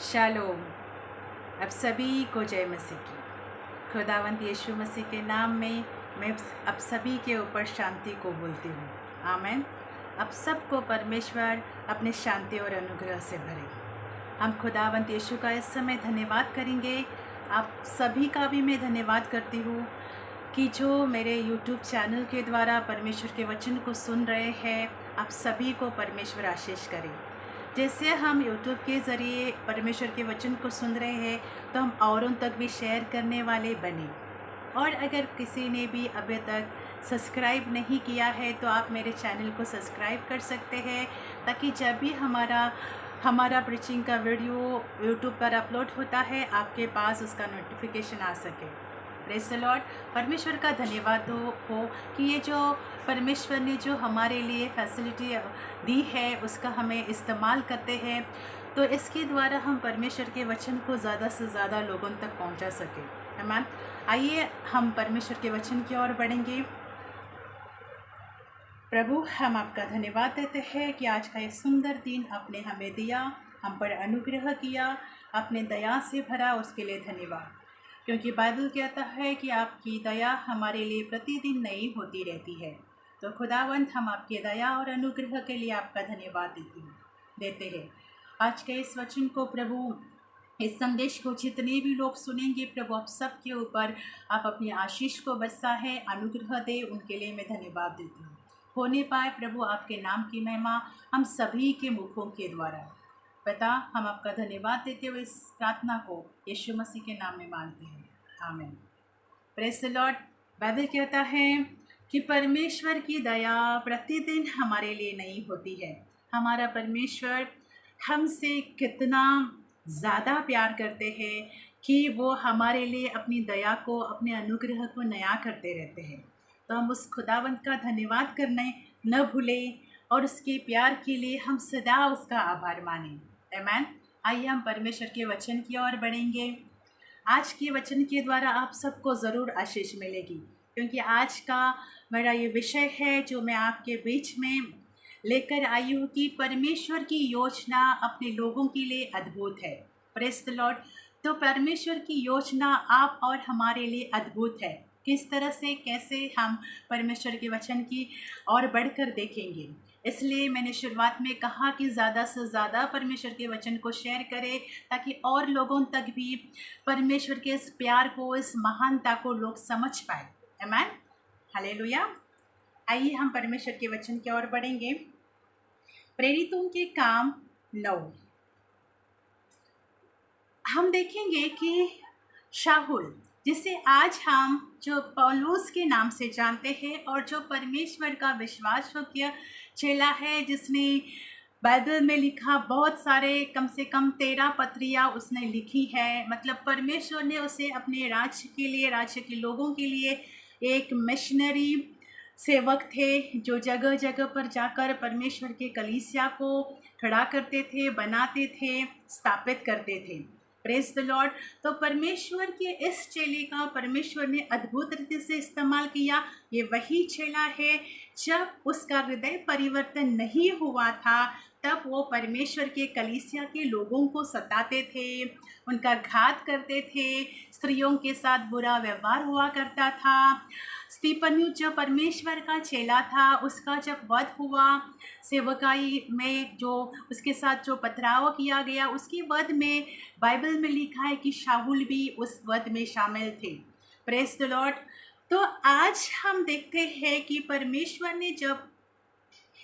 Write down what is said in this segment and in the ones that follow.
Shalom. अब सभी को जय मसीह की। खुदावंद यीशु मसीह के नाम में मैं अब सभी के ऊपर शांति को बोलती हूँ। आमीन। अब सबको परमेश्वर अपने शांति और अनुग्रह से भरे। हम खुदावंद यीशु का इस समय धन्यवाद करेंगे। आप सभी का भी मैं धन्यवाद करती हूँ कि जो मेरे YouTube चैनल के द्वारा परमेश्वर के वचन को सुन रहे हैं, आप सभी को परमेश्वर आशीष करें। जैसे हम YouTube के ज़रिए परमेश्वर के वचन को सुन रहे हैं, तो हम औरों तक भी शेयर करने वाले बने। और अगर किसी ने भी अभी तक सब्सक्राइब नहीं किया है, तो आप मेरे चैनल को सब्सक्राइब कर सकते हैं, ताकि जब भी हमारा प्रीचिंग का वीडियो YouTube पर अपलोड होता है, आपके पास उसका नोटिफिकेशन आ सके। Praise the Lord. परमेश्वर का धन्यवाद हो कि ये जो परमेश्वर ने जो हमारे लिए फैसिलिटी दी है, उसका हमें इस्तेमाल करते हैं, तो इसके द्वारा हम परमेश्वर के वचन को ज़्यादा से ज़्यादा लोगों तक पहुंचा सकें। आमीन। आइए हम परमेश्वर के वचन की ओर बढ़ेंगे। प्रभु, हम आपका धन्यवाद देते हैं कि आज का ये सुंदर दिन आपने हमें दिया, हम पर अनुग्रह किया, अपने दया से भरा, उसके लिए धन्यवाद। क्योंकि बाइबल कहता है कि आपकी दया हमारे लिए प्रतिदिन नई होती रहती है। तो खुदावंत, हम आपकी दया और अनुग्रह के लिए आपका धन्यवाद देते हैं। आज के इस वचन को प्रभु, इस संदेश को जितने भी लोग सुनेंगे प्रभु, आप सब के ऊपर आप अपनी आशीष को बरसाएं, अनुग्रह दे, उनके लिए मैं धन्यवाद देती हूँ। होने पाए प्रभु आपके नाम की महिमा हम सभी के मुखों के द्वारा। पिता, हम आपका धन्यवाद देते हुए इस प्रार्थना को यीशु मसीह के नाम में मांगते हैं। आमीन। Praise the Lord. बाइबल कहता है कि परमेश्वर की दया प्रतिदिन हमारे लिए नई होती है। हमारा परमेश्वर हमसे कितना ज़्यादा प्यार करते हैं कि वो हमारे लिए अपनी दया को, अपने अनुग्रह को नया करते रहते हैं। तो हम उस खुदावंत का धन्यवाद करने न भूलें और उसके प्यार के लिए हम सदा उसका आभार मानें। आमीन। आइए हम परमेश्वर के वचन की ओर बढ़ेंगे। आज के वचन के द्वारा आप सबको ज़रूर आशीष मिलेगी, क्योंकि आज का मेरा ये विषय है जो मैं आपके बीच में लेकर आई हूँ कि परमेश्वर की योजना अपने लोगों के लिए अद्भुत है। Praise the Lord. तो परमेश्वर की योजना आप और हमारे लिए अद्भुत है। किस तरह से, कैसे हम परमेश्वर के वचन की ओर बढ़कर देखेंगे। इसलिए मैंने शुरुआत में कहा कि ज़्यादा से ज़्यादा परमेश्वर के वचन को शेयर करें, ताकि और लोगों तक भी परमेश्वर के इस प्यार को, इस महानता को लोग समझ पाए। आमीन। हालेलुया। आइए हम परमेश्वर के वचन की ओर बढ़ेंगे। प्रेरितों के काम 9 हम देखेंगे कि शाहुल, जिसे आज हम जो पौलुस के नाम से जानते हैं और जो परमेश्वर का विश्वासयोग्य चेला है, जिसने बाइबल में लिखा बहुत सारे, कम से कम 13 पत्रियाँ उसने लिखी है। मतलब परमेश्वर ने उसे अपने राज्य के लिए, राज्य के लोगों के लिए एक मिशनरी सेवक थे, जो जगह जगह पर जाकर परमेश्वर के कलीसिया को खड़ा करते थे, बनाते थे, स्थापित करते थे। Praise the Lord. तो परमेश्वर के इस चेले का परमेश्वर ने अद्भुत रीति से इस्तेमाल किया। ये वही चेला है, जब उसका हृदय परिवर्तन नहीं हुआ था, तब वो परमेश्वर के कलीसिया के लोगों को सताते थे, उनका घात करते थे, स्त्रियों के साथ बुरा व्यवहार हुआ करता था। स्तिफनुस जो परमेश्वर का चेला था, उसका जब वध हुआ, सेवकाई में जो उसके साथ जो पथराव किया गया, उसके वध में बाइबल में लिखा है कि शाहुल भी उस वध में शामिल थे। Praise the Lord. तो आज हम देखते हैं कि परमेश्वर ने जब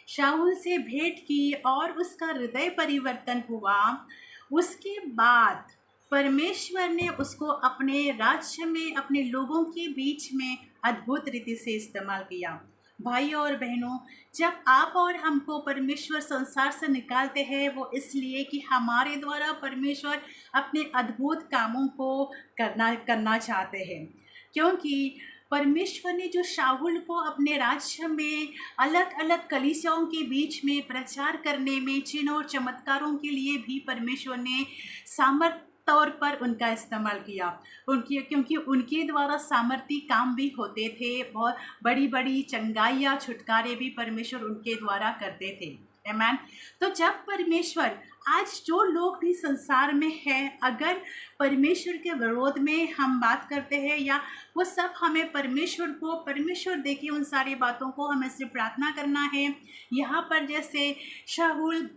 शाहुल से भेंट की और उसका हृदय परिवर्तन हुआ, उसके बाद परमेश्वर ने उसको अपने राज्य में, अपने लोगों के बीच में अद्भुत रीति से इस्तेमाल किया। भाइयों और बहनों, जब आप और हमको परमेश्वर संसार से निकालते हैं, वो इसलिए कि हमारे द्वारा परमेश्वर अपने अद्भुत कामों को करना चाहते हैं। क्योंकि परमेश्वर ने जो शाहुल को अपने राज्य में अलग अलग कलीसियाओं के बीच में प्रचार करने में, चिन्ह और चमत्कारों के लिए भी परमेश्वर ने सामर्थ्य तौर पर उनका इस्तेमाल किया। क्योंकि उनके द्वारा सामर्थी काम भी होते थे, बहुत बड़ी बड़ी चंगाइयाँ, छुटकारे भी परमेश्वर उनके द्वारा करते थे। आमीन। तो जब परमेश्वर आज जो लोग भी संसार में हैं, अगर परमेश्वर के विरोध में हम बात करते हैं या वो सब हमें परमेश्वर देखिए उन सारी बातों को हमें सिर्फ प्रार्थना करना है। यहाँ पर जैसे शाऊल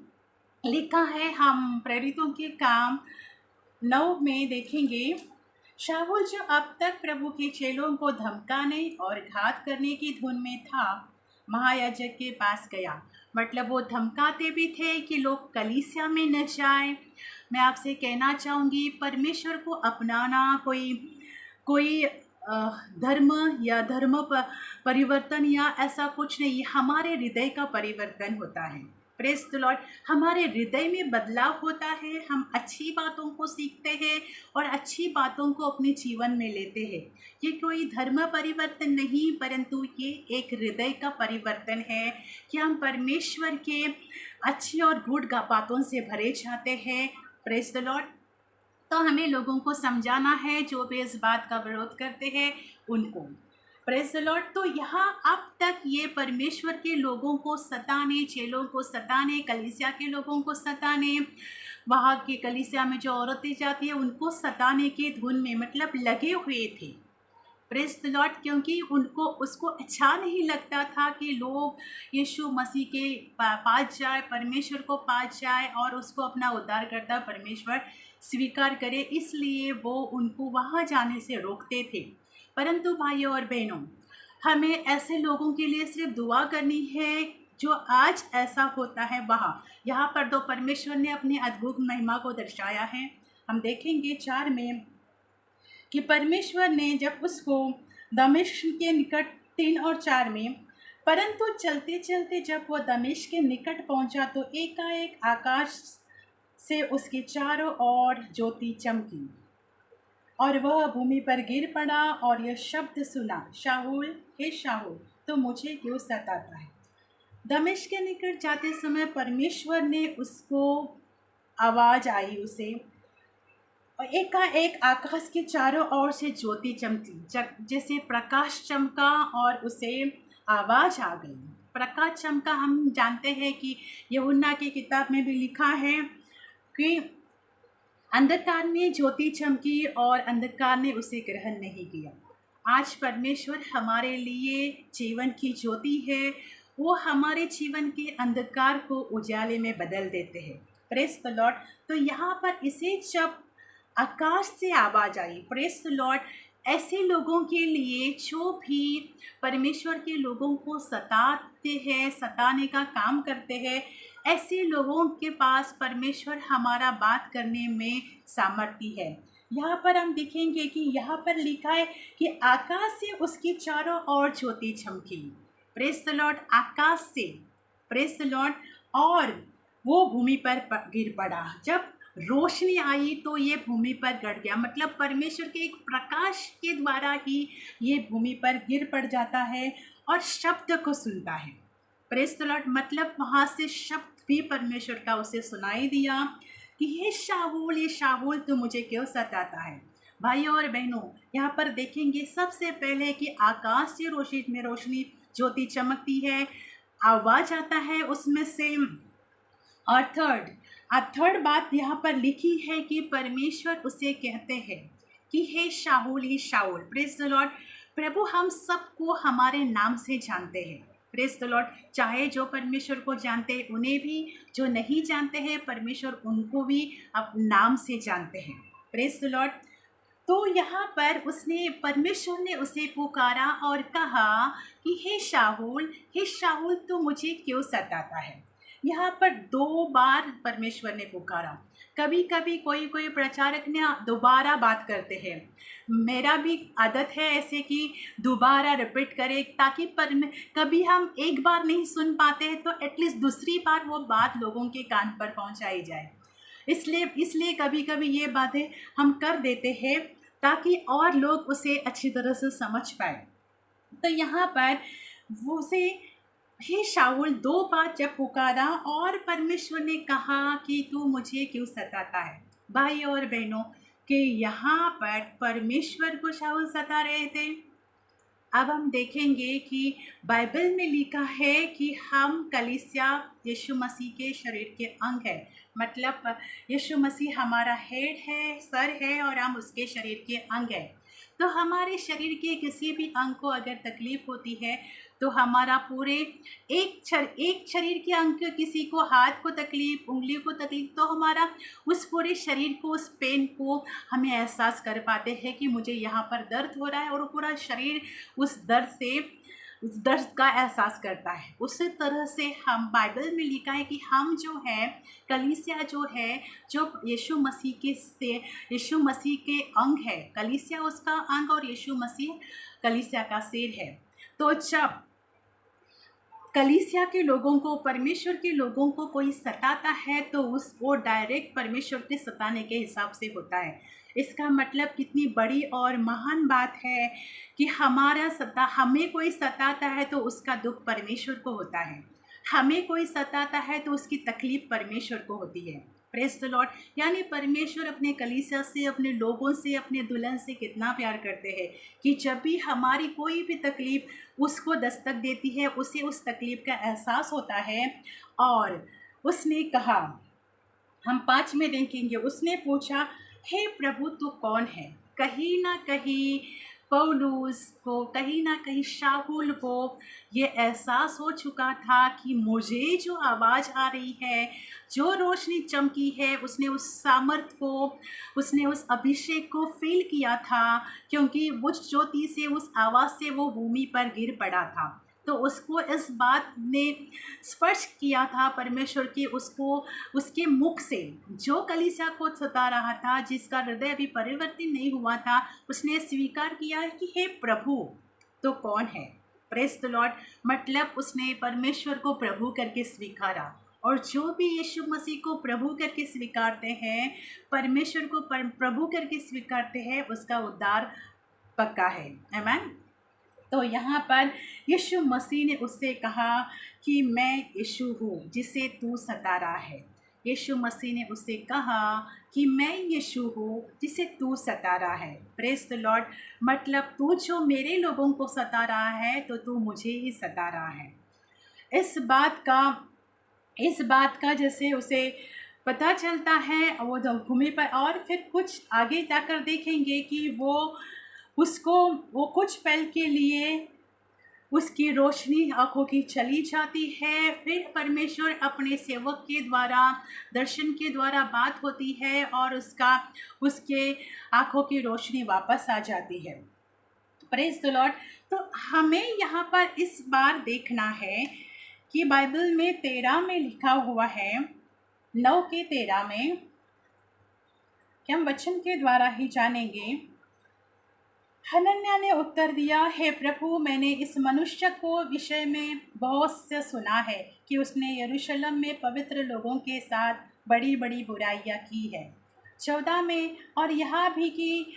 लिखा है, हम प्रेरितों के काम 9 में देखेंगे, शाऊल जो अब तक प्रभु के चेलों को धमकाने और घात करने की धुन में था, महायाजक के पास गया। मतलब वो धमकाते भी थे कि लोग कलीसिया में न जाएं। मैं आपसे कहना चाहूँगी, परमेश्वर को अपनाना कोई कोई धर्म या परिवर्तन या ऐसा कुछ नहीं, हमारे हृदय का परिवर्तन होता है। Praise the Lord. हमारे हृदय में बदलाव होता है, हम अच्छी बातों को सीखते हैं और अच्छी बातों को अपने जीवन में लेते हैं। ये कोई धर्म परिवर्तन नहीं, परंतु ये एक हृदय का परिवर्तन है कि हम परमेश्वर के अच्छी और गुड बातों से भरे जाते हैं। Praise the Lord. तो हमें लोगों को समझाना है जो भी इस बात का विरोध करते हैं उनको। Praise the Lord. तो यहाँ अब तक ये परमेश्वर के लोगों को सताने, चेलों को सताने, कलीसिया के लोगों को सताने, वहाँ के कलीसिया में जो औरतें जाती है उनको सताने की धुन में मतलब लगे हुए थे। Praise the Lord. क्योंकि उसको अच्छा नहीं लगता था कि लोग यीशु मसीह के पास जाए, परमेश्वर को पास जाए और उसको अपना उद्धारकर्ता परमेश्वर स्वीकार करे, इसलिए वो उनको वहाँ जाने से रोकते थे। परंतु भाइयों और बहनों, हमें ऐसे लोगों के लिए सिर्फ दुआ करनी है जो आज ऐसा होता है वहाँ। यहाँ पर तो परमेश्वर ने अपनी अद्भुत महिमा को दर्शाया है। हम देखेंगे 4 में कि परमेश्वर ने जब उसको दमिश्क के निकट 3 और 4 में, परंतु चलते चलते जब वह दमिश्क के निकट पहुंचा तो एकाएक आकाश से उसके चारों ओर ज्योति चमकी और वह भूमि पर गिर पड़ा और यह शब्द सुना, शाऊल हे शाऊल तो मुझे क्यों सताता है। दमिश्क के निकट जाते समय परमेश्वर ने उसको आवाज़ आई उसे, और एकाएक आकाश के चारों ओर से ज्योति चमकी, जैसे प्रकाश चमका और उसे आवाज़ आ गई। प्रकाश चमका, हम जानते हैं कि यूहन्ना की किताब में भी लिखा है कि अंधकार में ज्योति चमकी और अंधकार ने उसे ग्रहण नहीं किया। आज परमेश्वर हमारे लिए जीवन की ज्योति है, वो हमारे जीवन के अंधकार को उजाले में बदल देते हैं। Praise the Lord. तो यहाँ पर इसे जब आकाश से आवाज़ आई, प्रेज़ द लॉर्ड, ऐसे लोगों के लिए जो भी परमेश्वर के लोगों को सताते हैं, सताने का काम करते हैं, ऐसे लोगों के पास परमेश्वर हमारा बात करने में सामर्थ्य है। यहाँ पर हम देखेंगे कि यहाँ पर लिखा है कि आकाश से उसकी चारों ओर ज्योति चमकी। Praise the Lord. आकाश से, प्रेज़ द लॉर्ड, और वो भूमि पर गिर पड़ा। जब रोशनी आई तो ये भूमि पर गड़ गया, मतलब परमेश्वर के एक प्रकाश के द्वारा ही ये भूमि पर गिर पड़ जाता है और शब्द को सुनता है। Praise the Lord. मतलब वहाँ से शब्द भी परमेश्वर का उसे सुनाई दिया कि ये शाऊल तो मुझे क्यों सताता है। भाइयों और बहनों, यहाँ पर देखेंगे सबसे पहले कि आकाश से रोशनी ज्योति चमकती है, आवाज़ आता है उसमें से। और थर्ड बात यहाँ पर लिखी है कि परमेश्वर उसे कहते हैं कि हे शाऊल। Praise the Lord. प्रभु हम सबको हमारे नाम से जानते हैं। Praise the Lord. चाहे जो परमेश्वर को जानते हैं उन्हें भी, जो नहीं जानते हैं परमेश्वर उनको भी अब नाम से जानते हैं। Praise the Lord. तो यहाँ पर परमेश्वर ने उसे पुकारा और कहा कि हे शाऊल तो मुझे क्यों सताता है। यहाँ पर 2 बार परमेश्वर ने पुकारा। कभी कभी कोई प्रचारक ने दोबारा बात करते हैं, मेरा भी आदत है ऐसे कि दोबारा रिपीट करें, ताकि कभी हम एक बार नहीं सुन पाते हैं तो एटलीस्ट दूसरी बार वो बात लोगों के कान पर पहुंचाई जाए। इसलिए कभी कभी ये बातें हम कर देते हैं ताकि और लोग उसे अच्छी तरह से समझ पाए। तो यहाँ पर वो उसे हे शाऊल 2 बार जब पुकारा और परमेश्वर ने कहा कि तू मुझे क्यों सताता है। भाई और बहनों, कि यहाँ पर परमेश्वर को शाऊल सता रहे थे। अब हम देखेंगे कि बाइबल में लिखा है कि हम कलीसिया यीशु मसीह के शरीर के अंग है। मतलब यीशु मसीह हमारा हेड है, सर है, और हम उसके शरीर के अंग है। तो हमारे शरीर के किसी भी अंग को अगर तकलीफ होती है तो हमारा पूरे एक शरीर के अंग के, किसी को हाथ को तकलीफ, उंगली को तकलीफ, तो हमारा उस पूरे शरीर को, उस पेन को हमें एहसास कर पाते हैं कि मुझे यहाँ पर दर्द हो रहा है, और पूरा शरीर उस दर्द का एहसास करता है। उसी तरह से हम, बाइबल में लिखा है कि हम जो है, कलीसिया जो है, जो यीशु मसीह के अंग है, कलीसिया उसका अंग और यीशु मसीह कलीसिया का सिर है। तो जब कलीसिया के लोगों को, परमेश्वर के लोगों को कोई सताता है तो वो डायरेक्ट परमेश्वर के सताने के हिसाब से होता है। इसका मतलब कितनी बड़ी और महान बात है कि हमें कोई सताता है तो उसका दुख परमेश्वर को होता है, हमें कोई सताता है तो उसकी तकलीफ परमेश्वर को होती है। Praise the Lord. यानी परमेश्वर अपने कलीसिया से, अपने लोगों से, अपने दुल्हन से कितना प्यार करते हैं कि जब भी हमारी कोई भी तकलीफ उसको दस्तक देती है, उसे उस तकलीफ का एहसास होता है। और उसने कहा, हम 5 में देखेंगे, उसने पूछा, हे प्रभु तू कौन है? कहीं ना कहीं पौलुस को, कहीं ना कहीं शाऊल को ये एहसास हो चुका था कि मुझे जो आवाज़ आ रही है, जो रोशनी चमकी है, उसने उस सामर्थ को, उसने उस अभिषेक को फील किया था, क्योंकि उस ज्योति से, उस आवाज़ से वो भूमि पर गिर पड़ा था। तो उसको इस बात ने स्पर्श किया था परमेश्वर की, उसको उसके मुख से, जो कलीसिया को सता रहा था, जिसका हृदय अभी परिवर्तित नहीं हुआ था, उसने स्वीकार किया कि हे प्रभु तो कौन है। Praise the Lord. मतलब उसने परमेश्वर को प्रभु करके स्वीकारा। और जो भी यीशु मसीह को प्रभु करके स्वीकारते हैं, परमेश्वर को प्रभु करके स्वीकारते हैं, उसका उद्धार पक्का है। आमीन। तो यहाँ पर यीशु मसीह ने उससे कहा कि मैं यीशु हूँ जिसे तू सता रहा है। यीशु मसीह ने उससे कहा कि मैं यीशु हूँ जिसे तू सता रहा है। Praise the Lord. मतलब तू जो मेरे लोगों को सता रहा है तो तू मुझे ही सता रहा है। इस बात का जैसे उसे पता चलता है, वो भूमि पर, और फिर कुछ आगे जाकर देखेंगे कि वो कुछ पल के लिए उसकी रोशनी आँखों की चली जाती है। फिर परमेश्वर अपने सेवक के द्वारा, दर्शन के द्वारा बात होती है, और उसके आँखों की रोशनी वापस आ जाती है। Praise the Lord. तो हमें यहाँ पर इस बार देखना है कि बाइबल में 13 में लिखा हुआ है, 9 के 13 में, कि हम वचन के द्वारा ही जानेंगे। हनन्याह ने उत्तर दिया, हे प्रभु, मैंने इस मनुष्य को विषय में बहुत से सुना है कि उसने यरूशलेम में पवित्र लोगों के साथ बड़ी बड़ी बुराइयां की है। 14 में, और यहाँ भी कि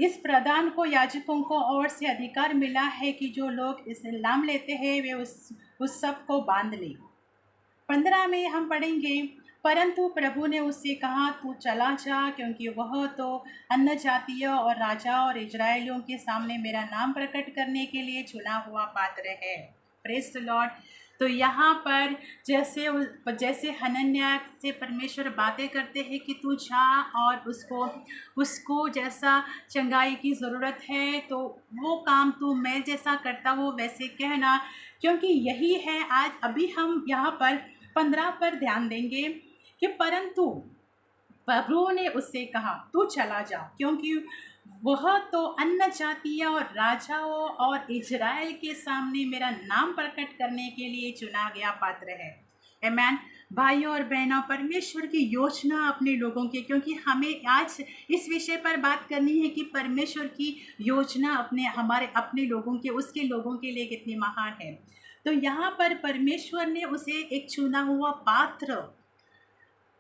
इस प्रधान को, याजकों को और से अधिकार मिला है कि जो लोग इस्लाम लेते हैं वे उस सब को बांध ले। 15 में हम पढ़ेंगे, परंतु प्रभु ने उससे कहा, तू चला जा, क्योंकि वह तो अन्य जातियों और राजा और इजराइलियों के सामने मेरा नाम प्रकट करने के लिए चुना हुआ पात्र है। Praise the Lord. तो यहाँ पर जैसे हनन्याह से परमेश्वर बातें करते हैं कि तू जा और उसको जैसा चंगाई की ज़रूरत है तो वो काम तू मैं जैसा करता वो वैसे कहना, क्योंकि यही है। आज अभी हम यहाँ पर 15 पर ध्यान देंगे कि परंतु प्रभु ने उससे कहा, तू चला जा, क्योंकि वह तो अन्य जातियों और राजाओं और इजराइल के सामने मेरा नाम प्रकट करने के लिए चुना गया पात्र है। आमीन। भाइयों और बहनों, परमेश्वर की योजना अपने लोगों के, क्योंकि हमें आज इस विषय पर बात करनी है कि परमेश्वर की योजना अपने लोगों के, उसके लोगों के लिए कितनी महान है। तो यहाँ पर परमेश्वर ने उसे एक चुना हुआ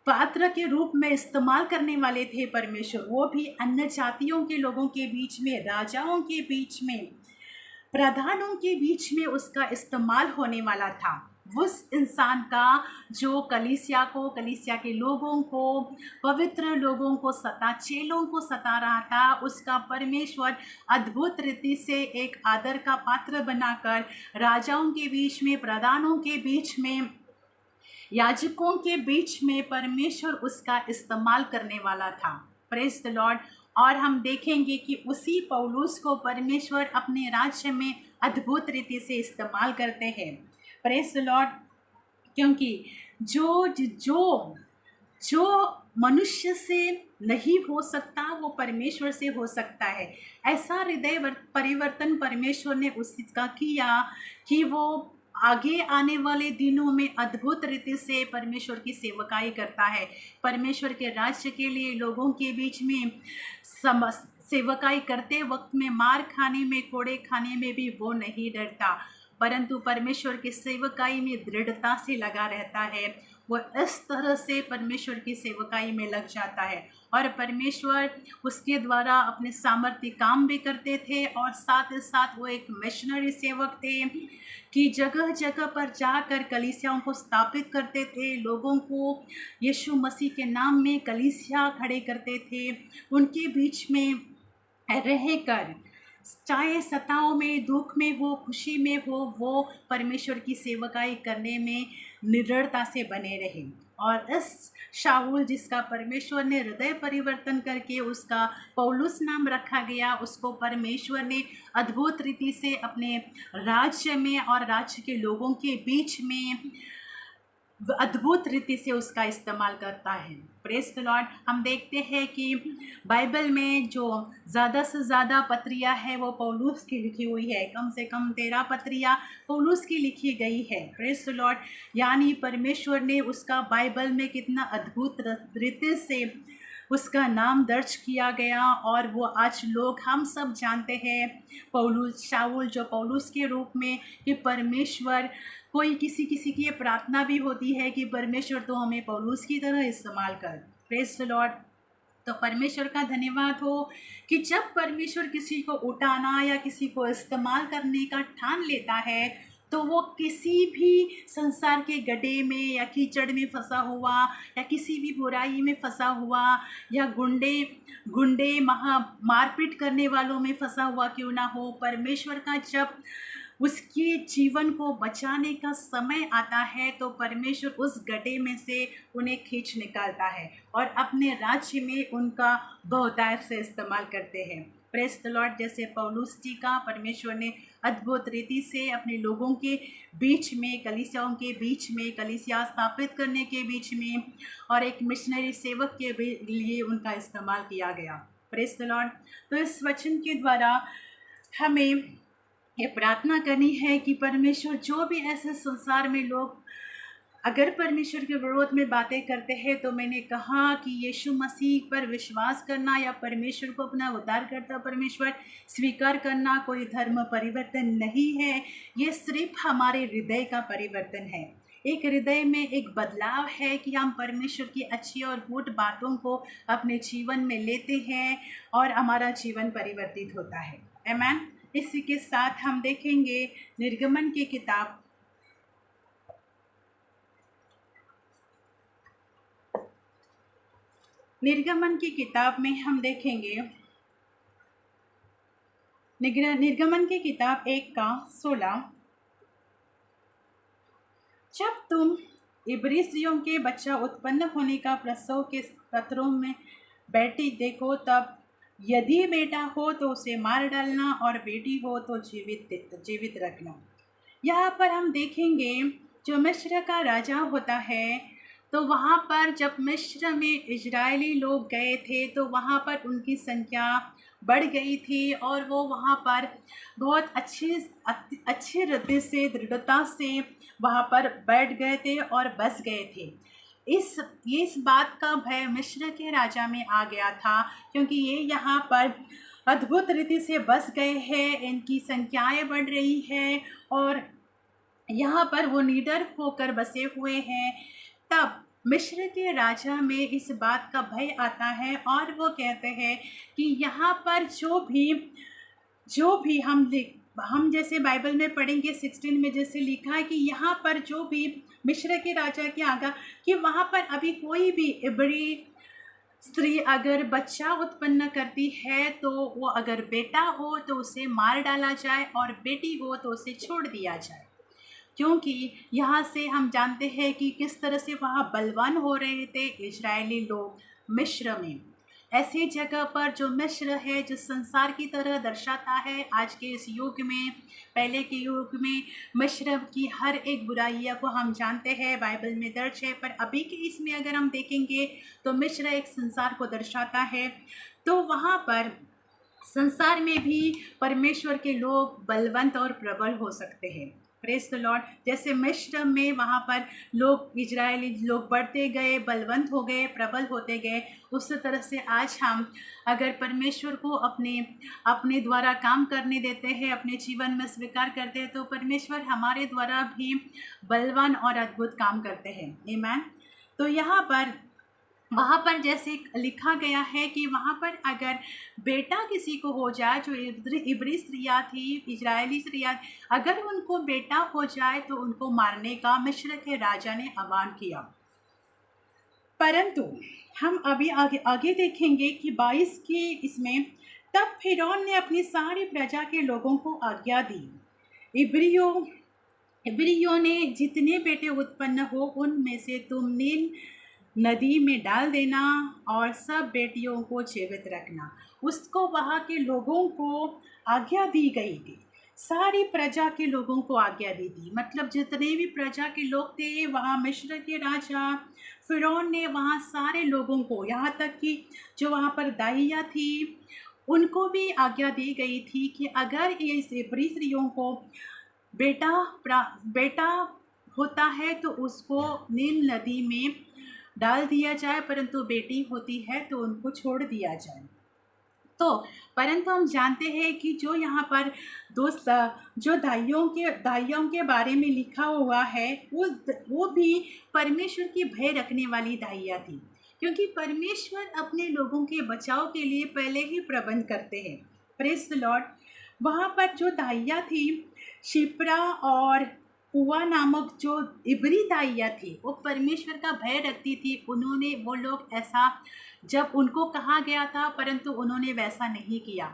पात्र के रूप में इस्तेमाल करने वाले थे परमेश्वर, वो भी अन्य जातियों के लोगों के बीच में, राजाओं के बीच में, प्रधानों के बीच में उसका इस्तेमाल होने वाला था। उस इंसान का जो कलीसिया के लोगों को, पवित्र लोगों को चेलों को सता रहा था, उसका परमेश्वर अद्भुत रीति से एक आदर का पात्र बनाकर राजाओं के बीच में, प्रधानों के बीच में, याजकों के बीच में परमेश्वर उसका इस्तेमाल करने वाला था। Praise the Lord. और हम देखेंगे कि उसी पौलुस को परमेश्वर अपने राज्य में अद्भुत रीति से इस्तेमाल करते हैं। Praise the Lord. क्योंकि जो जो जो मनुष्य से नहीं हो सकता वो परमेश्वर से हो सकता है। ऐसा हृदय परिवर्तन परमेश्वर ने उसका किया कि वो आगे आने वाले दिनों में अद्भुत रीति से परमेश्वर की सेवकाई करता है। परमेश्वर के राज्य के लिए लोगों के बीच में सेवकाई करते वक्त में मार खाने में, कोड़े खाने में भी वो नहीं डरता, परंतु परमेश्वर की सेवकाई में दृढ़ता से लगा रहता है। वो इस तरह से परमेश्वर की सेवकाई में लग जाता है और परमेश्वर उसके द्वारा अपने सामर्थ्य काम भी करते थे और साथ ही साथ वो एक मिशनरी सेवक थे कि जगह जगह पर जाकर कलीसियाओं को स्थापित करते थे, लोगों को यीशु मसीह के नाम में कलीसिया खड़े करते थे। उनके बीच में रहकर चाहे सताओं में, दुख में हो, खुशी में हो, वो परमेश्वर की सेवकाई करने में निडरता से बने रहे। और इस शाऊल जिसका परमेश्वर ने हृदय परिवर्तन करके उसका पौलुस नाम रखा गया, उसको परमेश्वर ने अद्भुत रीति से अपने राज्य में और राज्य के लोगों के बीच में अद्भुत रीति से उसका इस्तेमाल करता है। Praise the Lord. हम देखते हैं कि बाइबल में जो ज़्यादा से ज़्यादा पत्रियाँ है वो पौलुस की लिखी हुई है। कम से कम 13 पत्रियाँ पौलुस की लिखी गई है। Praise the Lord. यानी परमेश्वर ने उसका बाइबल में कितना अद्भुत रीति से उसका नाम दर्ज किया गया और वो आज लोग हम सब जानते हैं पौलुस, शाऊल जो पौलुस के रूप में, कि परमेश्वर कोई किसी की ये प्रार्थना भी होती है कि परमेश्वर तो हमें पौलुस की तरह इस्तेमाल कर। Praise the Lord. तो परमेश्वर का धन्यवाद हो कि जब परमेश्वर किसी को उठाना या किसी को इस्तेमाल करने का ठान लेता है तो वो किसी भी संसार के गड्ढे में या कीचड़ में फंसा हुआ या किसी भी बुराई में फंसा हुआ या गुंडे मारपीट करने वालों में फंसा हुआ क्यों ना हो, परमेश्वर का जब उसके जीवन को बचाने का समय आता है तो परमेश्वर उस गड्ढे में से उन्हें खींच निकालता है और अपने राज्य में उनका बहुतायत से इस्तेमाल करते हैं। Praise the Lord. जैसे पौलुस जी का परमेश्वर ने अद्भुत रीति से अपने लोगों के बीच में, कलीसियाओं के बीच में, कलीसिया स्थापित करने के बीच में और एक मिशनरी सेवक के लिए उनका इस्तेमाल किया गया। Praise the Lord. तो इस वचन के द्वारा हमें ये प्रार्थना करनी है कि परमेश्वर जो भी ऐसे संसार में लोग अगर परमेश्वर के विरोध में बातें करते हैं, तो मैंने कहा कि यीशु मसीह पर विश्वास करना या परमेश्वर को अपना उद्धारकर्ता परमेश्वर स्वीकार करना कोई धर्म परिवर्तन नहीं है। ये सिर्फ हमारे हृदय का परिवर्तन है। एक हृदय में एक बदलाव है कि हम परमेश्वर की अच्छी और गुड बातों को अपने जीवन में लेते हैं और हमारा जीवन परिवर्तित होता है। आमीन। इसी के साथ हम देखेंगे निर्गमन की किताब में हम देखेंगे निर्गमन की किताब 1:16। जब तुम इब्री स्त्रियों के बच्चा उत्पन्न होने का प्रसव के पत्रों में बैठी देखो, तब यदि बेटा हो तो उसे मार डालना और बेटी हो तो जीवित रखना। यहाँ पर हम देखेंगे जो मिस्र का राजा होता है, तो वहाँ पर जब मिस्र में इजरायली लोग गए थे तो वहाँ पर उनकी संख्या बढ़ गई थी और वो वहाँ पर बहुत अच्छी रीति से, दृढ़ता से वहाँ पर बैठ गए थे और बस गए थे। इस बात का भय मिस्र के राजा में आ गया था क्योंकि ये यहाँ पर अद्भुत रीति से बस गए हैं, इनकी संख्याएं बढ़ रही है और यहाँ पर वो निडर होकर बसे हुए हैं। तब मिस्र के राजा में इस बात का भय आता है और वो कहते हैं कि यहाँ पर जो भी हम हम जैसे बाइबल में पढ़ेंगे 16 में जैसे लिखा है कि यहाँ पर जो भी मिस्र के राजा के आगा कि वहाँ पर अभी कोई भी इब्री स्त्री अगर बच्चा उत्पन्न करती है तो वो अगर बेटा हो तो उसे मार डाला जाए और बेटी हो तो उसे छोड़ दिया जाए, क्योंकि यहाँ से हम जानते हैं कि किस तरह से वहाँ बलवान हो रहे थे इजरायली लोग मिस्र में। ऐसी जगह पर जो मिस्र है, जो संसार की तरह दर्शाता है आज के इस युग में, पहले के युग में मिस्र की हर एक बुराइयाँ को हम जानते हैं, बाइबल में दर्ज है। पर अभी के इसमें अगर हम देखेंगे तो मिस्र एक संसार को दर्शाता है। तो वहाँ पर संसार में भी परमेश्वर के लोग बलवंत और प्रबल हो सकते हैं। Praise the Lord. जैसे मिस्र में वहाँ पर लोग इजरायली लोग बढ़ते गए, बलवंत हो गए, प्रबल होते गए, उस तरह से आज हम अगर परमेश्वर को अपने द्वारा काम करने देते हैं, अपने जीवन में स्वीकार करते हैं, तो परमेश्वर हमारे द्वारा भी बलवान और अद्भुत काम करते हैं। आमीन। तो वहाँ पर जैसे लिखा गया है कि वहाँ पर अगर बेटा किसी को हो जाए, जो इब्री स्त्रियाँ थी, इजरायली स्त्रियाँ, अगर उनको बेटा हो जाए तो उनको मारने का मिस्र के राजा ने आह्वान किया। परंतु हम अभी आगे देखेंगे कि 22 के इसमें, तब फिरौन ने अपनी सारी प्रजा के लोगों को आज्ञा दी, इब्रियों ने जितने बेटे उत्पन्न हो उनमें से तुम नील नदी में डाल देना और सब बेटियों को जीवित रखना। उसको वहाँ के लोगों को आज्ञा दी गई थी, सारी प्रजा के लोगों को आज्ञा दी थी। मतलब जितने भी प्रजा के लोग थे वहाँ मिस्र के राजा फिरौन ने वहाँ सारे लोगों को, यहाँ तक कि जो वहाँ पर दाइयाँ थी उनको भी आज्ञा दी गई थी कि अगर इस इब्री स्त्रियों को बेटा होता है तो उसको नील नदी में डाल दिया जाए, परंतु बेटी होती है तो उनको छोड़ दिया जाए। तो परंतु हम जानते हैं कि जो यहाँ पर जो दाइयों के बारे में लिखा हुआ है वो भी परमेश्वर की भय रखने वाली दाइयाँ थी, क्योंकि परमेश्वर अपने लोगों के बचाव के लिए पहले ही प्रबंध करते हैं। Praise the Lord. वहाँ पर जो दाइयाँ थी, शिप्रा और पुआ नामक जो इब्री दाइयाँ थी, वो परमेश्वर का भय रखती थी। वो लोग ऐसा जब उनको कहा गया था, परंतु उन्होंने वैसा नहीं किया,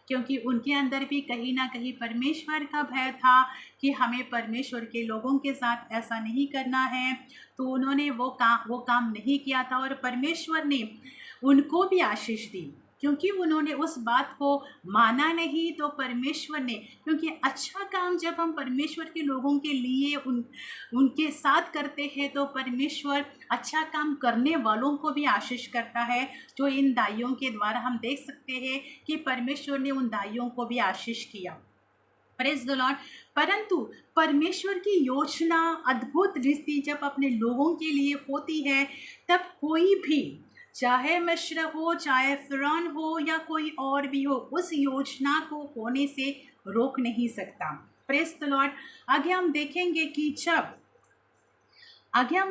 क्योंकि उनके अंदर भी कहीं ना कहीं परमेश्वर का भय था कि हमें परमेश्वर के लोगों के साथ ऐसा नहीं करना है। तो उन्होंने वो काम नहीं किया था और परमेश्वर ने उनको भी आशीष दी, क्योंकि उन्होंने उस बात को माना नहीं। तो परमेश्वर ने, क्योंकि अच्छा काम जब हम परमेश्वर के लोगों के लिए उनके साथ करते हैं तो परमेश्वर अच्छा काम करने वालों को भी आशीष करता है। जो इन दाइयों के द्वारा हम देख सकते हैं कि परमेश्वर ने उन दाइयों को भी आशीष किया। Praise the Lord. परंतु परमेश्वर की योजना, अद्भुत दृष्टि जब अपने लोगों के लिए होती है, तब कोई भी, चाहे मिस्र हो, चाहे फिरौन हो या कोई और भी हो, उस योजना को होने से रोक नहीं सकता। Praise the Lord. आगे हम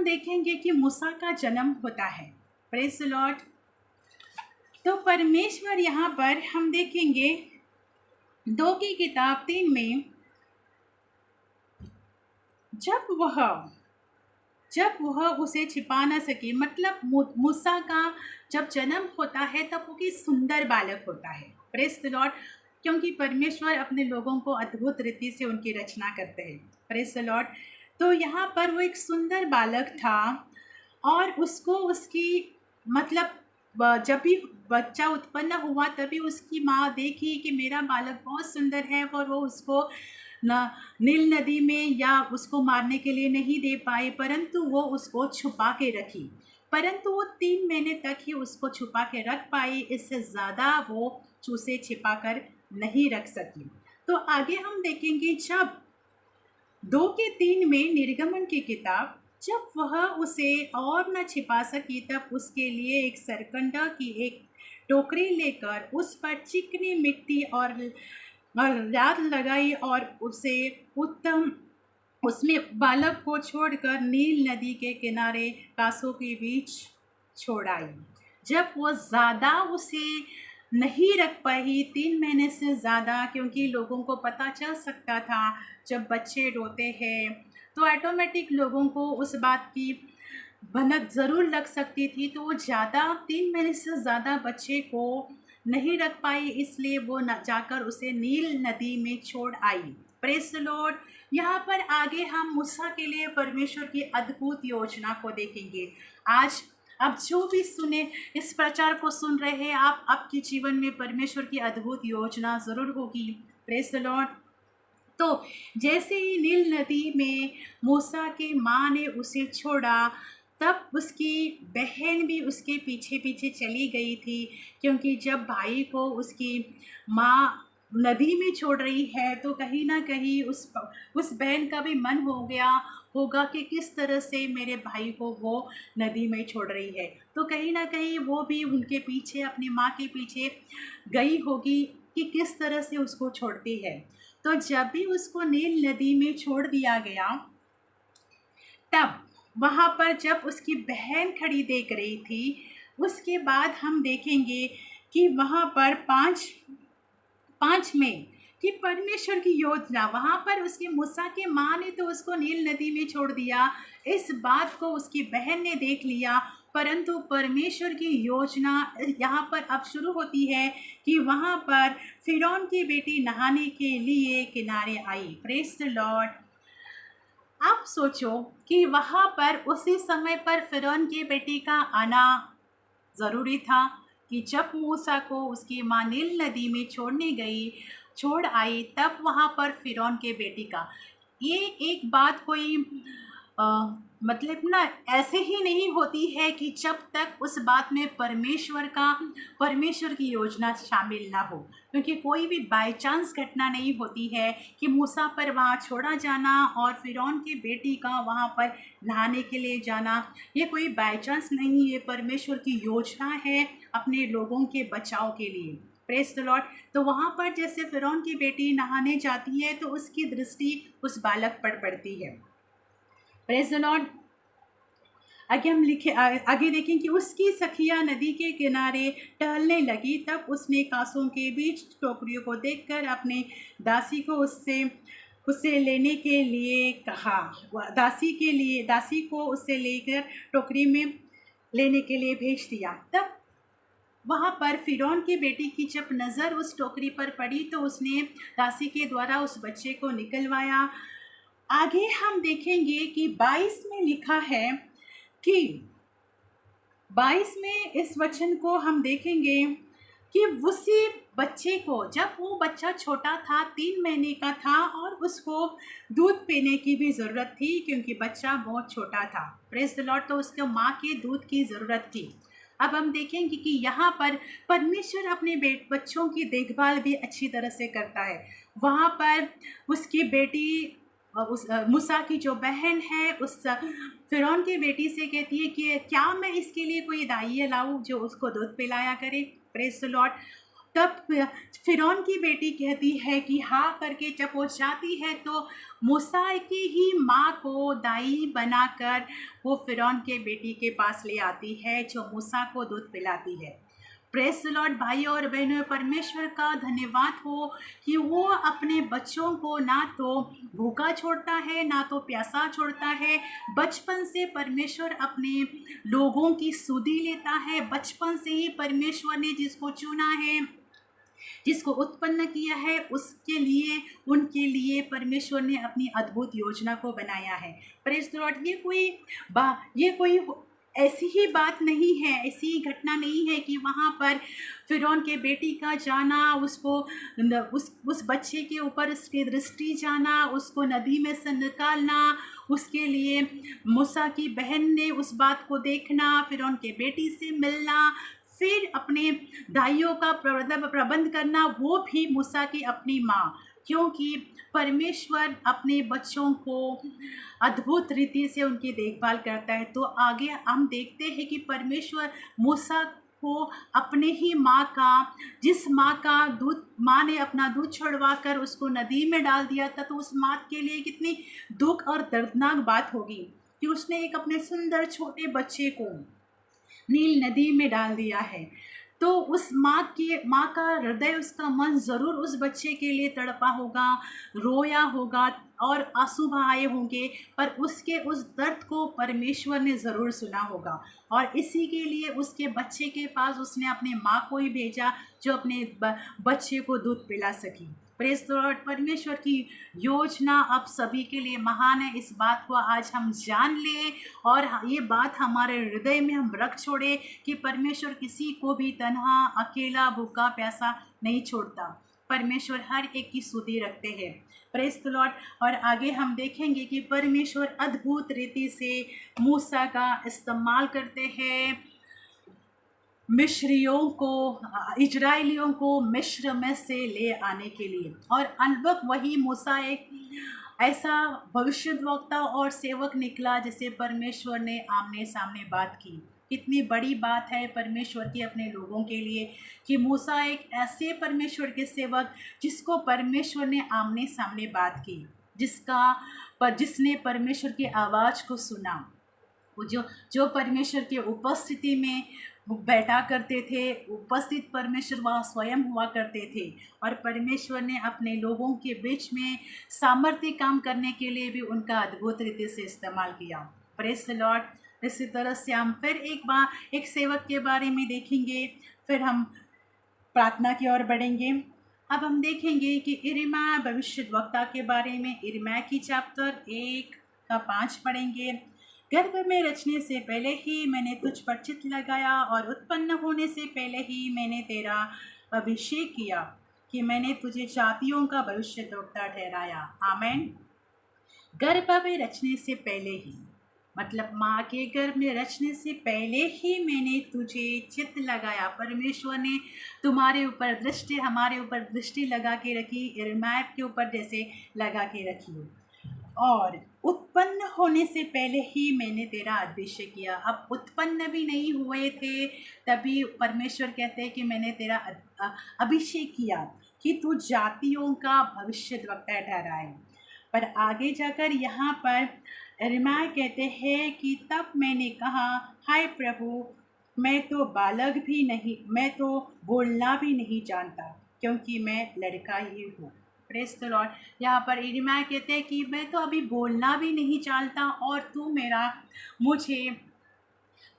देखेंगे कि मूसा का जन्म होता है। Praise the Lord. तो परमेश्वर यहाँ पर हम देखेंगे 2 की किताब 3 में, जब वह उसे छिपा न सके, मतलब मूसा का जब जन्म होता है तब वो एक सुंदर बालक होता है। Praise the Lord. क्योंकि परमेश्वर अपने लोगों को अद्भुत रीति से उनकी रचना करते हैं। Praise the Lord. तो यहाँ पर वो एक सुंदर बालक था और उसको जब भी बच्चा उत्पन्न हुआ तभी उसकी माँ देखी कि मेरा बालक बहुत सुंदर है, और वो उसको नील नदी में या उसको मारने के लिए नहीं दे पाई, परंतु वो उसको छुपा के रखी। परंतु वो 3 महीने तक ही उसको छुपा के रख पाई, इससे ज़्यादा वो उसे छिपा कर नहीं रख सकी। तो आगे हम देखेंगे जब 2 के 3 में निर्गमन की किताब, जब वह उसे और न छिपा सकी तब उसके लिए एक सरकंडा की एक टोकरी लेकर उस पर चिकनी मिट्टी और रात लगाई और उसमें बालक को छोड़कर नील नदी के किनारे कासों के बीच छोड़ाई। जब वो ज़्यादा उसे नहीं रख पाई 3 महीने से ज़्यादा, क्योंकि लोगों को पता चल सकता था जब बच्चे रोते हैं तो ऑटोमेटिक लोगों को उस बात की भनक ज़रूर लग सकती थी। तो वो ज़्यादा 3 महीने से ज़्यादा बच्चे को नहीं रख पाई, इसलिए वो न जाकर उसे नील नदी में छोड़ आई। Praise the Lord. यहाँ पर आगे हम मूसा के लिए परमेश्वर की अद्भुत योजना को देखेंगे। आज आप जो भी सुने, इस प्रचार को सुन रहे हैं, आप आपके जीवन में परमेश्वर की अद्भुत योजना ज़रूर होगी। Praise the Lord. तो जैसे ही नील नदी में मूसा के माँ ने उसे छोड़ा, तब उसकी बहन भी उसके पीछे पीछे चली गई थी, क्योंकि जब भाई को उसकी माँ नदी में छोड़ रही है तो कहीं ना कहीं उस बहन का भी मन हो गया होगा कि किस तरह से मेरे भाई को वो नदी में छोड़ रही है। तो कहीं ना कहीं वो भी उनके पीछे, अपनी माँ के पीछे गई होगी कि किस तरह से उसको छोड़ती है। तो जब भी उसको नील नदी में छोड़ दिया गया, तब वहाँ पर जब उसकी बहन खड़ी देख रही थी, उसके बाद हम देखेंगे कि वहाँ पर 5 में कि परमेश्वर की योजना, वहाँ पर उसकी मूसा के माँ ने तो उसको नील नदी में छोड़ दिया, इस बात को उसकी बहन ने देख लिया, परंतु परमेश्वर की योजना यहाँ पर अब शुरू होती है कि वहाँ पर फिरौन की बेटी नहाने के लिए किनारे आई। Praise the Lord. आप सोचो कि वहाँ पर उसी समय पर फिरौन की बेटी का आना ज़रूरी था कि जब मूसा को उसकी माँ नील नदी में छोड़ आई, तब वहाँ पर फिरौन के बेटी का ये एक बात कोई मतलब ना ऐसे ही नहीं होती है कि जब तक उस बात में परमेश्वर की योजना शामिल ना हो, क्योंकि कोई भी बाय चांस घटना नहीं होती है कि मूसा पर वहाँ छोड़ा जाना और फिरौन की बेटी का वहाँ पर नहाने के लिए जाना। ये कोई बाय चांस नहीं है, परमेश्वर की योजना है अपने लोगों के बचाव के लिए। Praise the Lord. तो वहाँ पर जैसे फिरौन की बेटी नहाने जाती है तो उसकी दृष्टि उस बालक पर पड़ती है। Praise the Lord. आगे देखें कि उसकी सखिया नदी के किनारे टहलने लगी, तब उसने कांसों के बीच टोकरियों को देखकर अपने दासी को उससे लेने के लिए कहा। दासी को उससे लेकर टोकरी में लेने के लिए भेज दिया। तब वहाँ पर फिरौन की बेटी की जब नज़र उस टोकरी पर पड़ी तो उसने दासी के द्वारा उस बच्चे को निकलवाया। आगे हम देखेंगे कि 22 में लिखा है कि 22 में इस वचन को हम देखेंगे कि उसी बच्चे को, जब वो बच्चा छोटा था, 3 महीने का था और उसको दूध पीने की भी ज़रूरत थी, क्योंकि बच्चा बहुत छोटा था। Praise the Lord. तो उसको माँ के दूध की ज़रूरत थी। अब हम देखेंगे कि यहाँ पर परमेश्वर अपने बच्चों की देखभाल भी अच्छी तरह से करता है। वहाँ पर उसकी बेटी, उस मूसा की जो बहन है, उस फिरौन की बेटी से कहती है कि क्या मैं इसके लिए कोई दाई लाऊं जो उसको दूध पिलाया करे। Praise the Lord. तब फिरौन की बेटी कहती है कि हाँ करके जब वो जाती है तो मूसा की ही माँ को दाई बनाकर वो फिरौन के बेटी के पास ले आती है, जो मूसा को दूध पिलाती है। Praise the Lord. भाई और बहनों, परमेश्वर का धन्यवाद हो कि वो अपने बच्चों को ना तो भूखा छोड़ता है ना तो प्यासा छोड़ता है। बचपन से परमेश्वर अपने लोगों की सुधि लेता है। बचपन से ही परमेश्वर ने जिसको चुना है, जिसको उत्पन्न किया है, उनके लिए परमेश्वर ने अपनी अद्भुत योजना को बनाया है। Praise the Lord. ये कोई ऐसी ही बात नहीं है, ऐसी ही घटना नहीं है कि वहाँ पर फिरौन के बेटी का जाना, उस बच्चे के ऊपर उसकी दृष्टि जाना, उसको नदी में से निकालना, उसके लिए मूसा की बहन ने उस बात को देखना, फिरौन के बेटी से मिलना, फिर अपने दाइयों का प्रबंध करना, वो भी मूसा की अपनी माँ, क्योंकि परमेश्वर अपने बच्चों को अद्भुत रीति से उनकी देखभाल करता है। तो आगे हम देखते हैं कि परमेश्वर मूसा को अपने ही माँ का, जिस माँ ने अपना दूध छुड़वा कर उसको नदी में डाल दिया था, तो उस माँ के लिए कितनी दुख और दर्दनाक बात होगी कि उसने एक अपने सुंदर छोटे बच्चे को नील नदी में डाल दिया है। तो उस माँ का हृदय, उसका मन ज़रूर उस बच्चे के लिए तड़पा होगा, रोया होगा और आंसू बहाए होंगे, पर उसके उस दर्द को परमेश्वर ने ज़रूर सुना होगा और इसी के लिए उसके बच्चे के पास उसने अपने माँ को ही भेजा जो अपने बच्चे को दूध पिला सकी। Praise the Lord. परमेश्वर की योजना आप सभी के लिए महान है। इस बात को आज हम जान लें और ये बात हमारे हृदय में हम रख छोड़े कि परमेश्वर किसी को भी तन्हा, अकेला, भूखा, प्यासा नहीं छोड़ता। परमेश्वर हर एक की सुधि रखते हैं। Praise the Lord. और आगे हम देखेंगे कि परमेश्वर अद्भुत रीति से मूसा का इस्तेमाल करते हैं मिस्रियों को, इजराइलियों को मिस्र में से ले आने के लिए। और अनबक वही मूसा एक ऐसा भविष्यद्वक्ता और सेवक निकला जिसे परमेश्वर ने आमने सामने बात की। कितनी बड़ी बात है परमेश्वर की अपने लोगों के लिए कि मूसा एक ऐसे परमेश्वर के सेवक जिसको परमेश्वर ने आमने सामने बात की, जिसने परमेश्वर की आवाज़ को सुना, वो जो परमेश्वर के उपस्थिति में बैठा करते थे, उपस्थित परमेश्वर वहाँ स्वयं हुआ करते थे और परमेश्वर ने अपने लोगों के बीच में सामर्थ्य काम करने के लिए भी उनका अद्भुत रीति से इस्तेमाल किया। Praise the Lord. इसी तरह से हम फिर एक सेवक के बारे में देखेंगे, फिर हम प्रार्थना की ओर बढ़ेंगे। अब हम देखेंगे कि यिर्मयाह भविष्यद्वक्ता के बारे में। यिर्मयाह की चैप्टर 1-5 पढ़ेंगे। गर्भ में रचने से पहले ही मैंने तुझ पर चित्त लगाया और उत्पन्न होने से पहले ही मैंने तेरा अभिषेक किया कि मैंने तुझे जातियों का भविष्यद्वक्ता ठहराया। आमीन। गर्भ में रचने से पहले ही, मतलब माँ के गर्भ में रचने से पहले ही मैंने तुझे चित्त लगाया। परमेश्वर ने तुम्हारे ऊपर दृष्टि, हमारे ऊपर दृष्टि लगा के रखी, यिर्मयाह के ऊपर जैसे लगा के रखी। और उत्पन्न होने से पहले ही मैंने तेरा अभिषेक किया। अब उत्पन्न भी नहीं हुए थे तभी परमेश्वर कहते हैं कि मैंने तेरा अभिषेक किया कि तू जातियों का भविष्यद्वक्ता ठहराए। पर आगे जाकर यहाँ पर यिर्मयाह कहते हैं कि तब मैंने कहा, हाय प्रभु, मैं तो बालक भी नहीं, मैं तो बोलना भी नहीं जानता क्योंकि मैं लड़का ही हूँ। Praise the Lord. यहाँ पर यिर्मयाह कहते हैं कि मैं तो अभी बोलना भी नहीं जानता और तू मुझे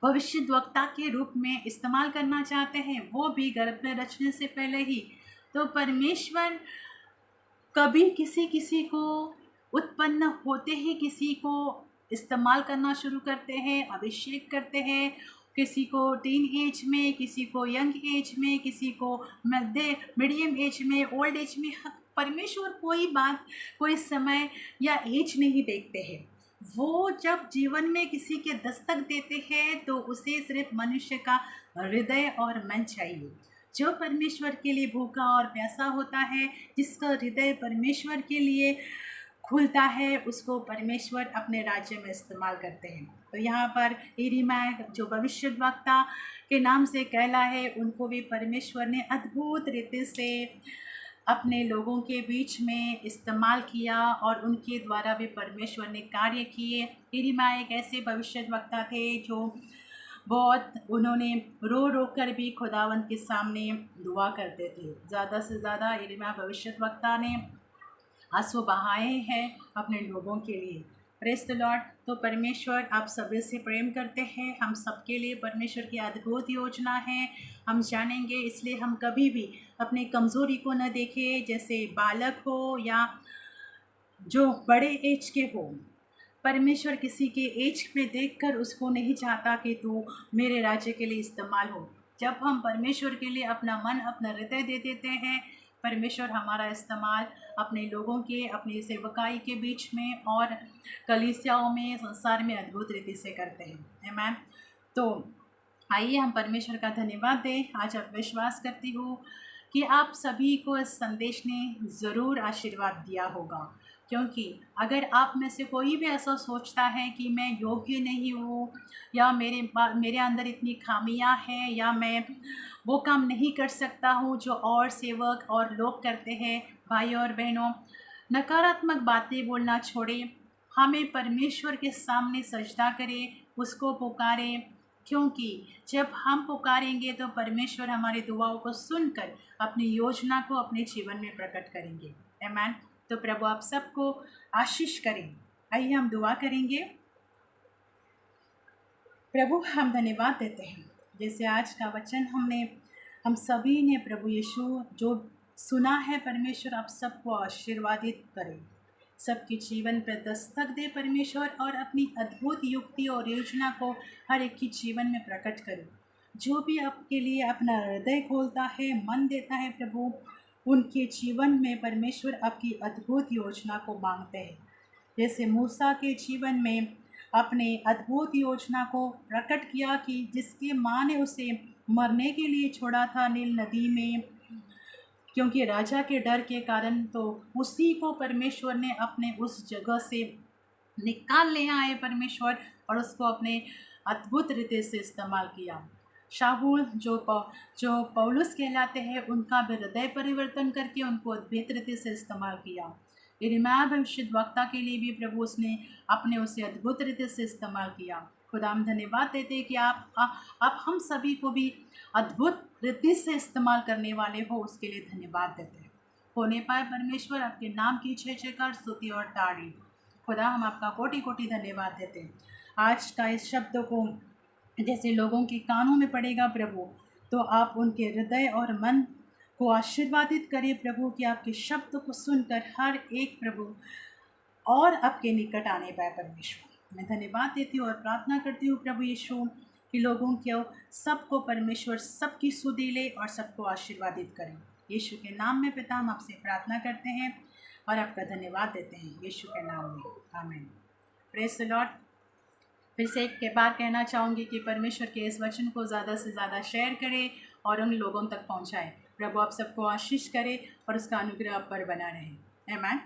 भविष्यद्वक्ता के रूप में इस्तेमाल करना चाहते हैं, वो भी गर्भ में रचने से पहले ही। तो परमेश्वर कभी किसी को उत्पन्न होते ही किसी को इस्तेमाल करना शुरू करते हैं, अभिषेक करते हैं। किसी को टीन एज में, किसी को यंग एज में, किसी को मीडियम एज में, ओल्ड एज में। परमेश्वर कोई समय या एज नहीं देखते हैं। वो जब जीवन में किसी के दस्तक देते हैं तो उसे सिर्फ मनुष्य का हृदय और मन चाहिए। जो परमेश्वर के लिए भूखा और प्यासा होता है, जिसका हृदय परमेश्वर के लिए खुलता है, उसको परमेश्वर अपने राज्य में इस्तेमाल करते हैं। तो यहाँ पर यिर्मयाह जो भविष्यद्वक्ता के नाम से कहला है, उनको भी परमेश्वर ने अद्भुत रीति से अपने लोगों के बीच में इस्तेमाल किया और उनके द्वारा भी परमेश्वर ने कार्य किए। यिर्मयाह एक ऐसे भविष्यद्वक्ता थे जो उन्होंने रो कर भी खुदावंत के सामने दुआ करते थे। ज़्यादा से ज़्यादा यिर्मयाह भविष्यद्वक्ता ने आंसू बहाए हैं अपने लोगों के लिए। Praise the Lord. तो परमेश्वर आप सभी से प्रेम करते हैं। हम सबके लिए परमेश्वर की अद्भुत योजना है, हम जानेंगे। इसलिए हम कभी भी अपनी कमज़ोरी को न देखें, जैसे बालक हो या जो बड़े एज के हो। परमेश्वर किसी के एज में देखकर उसको नहीं चाहता कि तू मेरे राज्य के लिए इस्तेमाल हो। जब हम परमेश्वर के लिए अपना मन, अपना हृदय दे देते हैं, परमेश्वर हमारा इस्तेमाल अपने लोगों के, अपनी सेवकाई के बीच में और कलीसियाओं में, संसार में अद्भुत रीति से करते हैं। आमीन। तो आइए हम परमेश्वर का धन्यवाद दें। आज अब विश्वास करती हूँ कि आप सभी को इस संदेश ने ज़रूर आशीर्वाद दिया होगा, क्योंकि अगर आप में से कोई भी ऐसा सोचता है कि मैं योग्य नहीं हूँ या मेरे अंदर इतनी खामियां हैं या मैं वो काम नहीं कर सकता हूँ जो और सेवक और लोग करते हैं, भाई और बहनों, नकारात्मक बातें बोलना छोड़ें। हमें परमेश्वर के सामने सजदा करें, उसको पुकारें क्योंकि जब हम पुकारेंगे तो परमेश्वर हमारी दुआओं को सुनकर अपनी योजना को अपने जीवन में प्रकट करेंगे। आमीन। तो प्रभु आप सबको आशीष करें। आइए हम दुआ करेंगे। प्रभु हम धन्यवाद देते हैं, जैसे आज का वचन हम सभी ने प्रभु यीशु जो सुना है, परमेश्वर आप सबको आशीर्वादित करें, सबके जीवन पर दस्तक दे परमेश्वर, और अपनी अद्भुत युक्ति और योजना को हर एक के जीवन में प्रकट करें। जो भी आपके लिए अपना हृदय खोलता है, मन देता है प्रभु, उनके जीवन में परमेश्वर आपकी अद्भुत योजना को मांगते हैं। जैसे मूसा के जीवन में अपने अद्भुत योजना को प्रकट किया कि जिसके माँ ने उसे मरने के लिए छोड़ा था नील नदी में, क्योंकि राजा के डर के कारण, तो उसी को परमेश्वर ने अपने उस जगह से निकाल ले आए परमेश्वर, और उसको अपने अद्भुत रीति से इस्तेमाल किया। शाऊल जो पौलुस कहलाते हैं, उनका भी हृदय परिवर्तन करके उनको अद्भुत रीति से इस्तेमाल किया। यिर्मयाह भविष्यद्वक्ता के लिए भी प्रभु उसने अपने उसे अद्भुत रीति से इस्तेमाल किया। खुदा हम धन्यवाद देते हैं कि आप हम सभी को भी अद्भुत रीति से इस्तेमाल करने वाले हो, उसके लिए धन्यवाद देते हैं। होने पाए परमेश्वर आपके नाम की जय जयकार, स्तुति और तारीफ। खुदा हम आपका कोटि कोटि धन्यवाद देते हैं। आज का इस शब्द को जैसे लोगों के कानों में पड़ेगा प्रभु, तो आप उनके हृदय और मन को आशीर्वादित करें प्रभु, कि आपके शब्द को सुनकर हर एक प्रभु और आपके निकट आने पाए परमेश्वर। मैं धन्यवाद देती हूँ और प्रार्थना करती हूँ प्रभु यीशु कि लोगों को सबको परमेश्वर सबकी सुधि ले और सबको आशीर्वादित करें। यीशु के नाम में पिता हम आपसे प्रार्थना करते हैं और आपका धन्यवाद देते हैं, यीशु के नाम में, आमीन। Praise the Lord. फिर से एक के बार कहना चाहूँगी कि परमेश्वर के इस वचन को ज़्यादा से ज़्यादा शेयर करें और उन लोगों तक पहुँचाएं। प्रभु आप सबको आशीष करे और उसका अनुग्रह आप पर बना रहे। आमीन।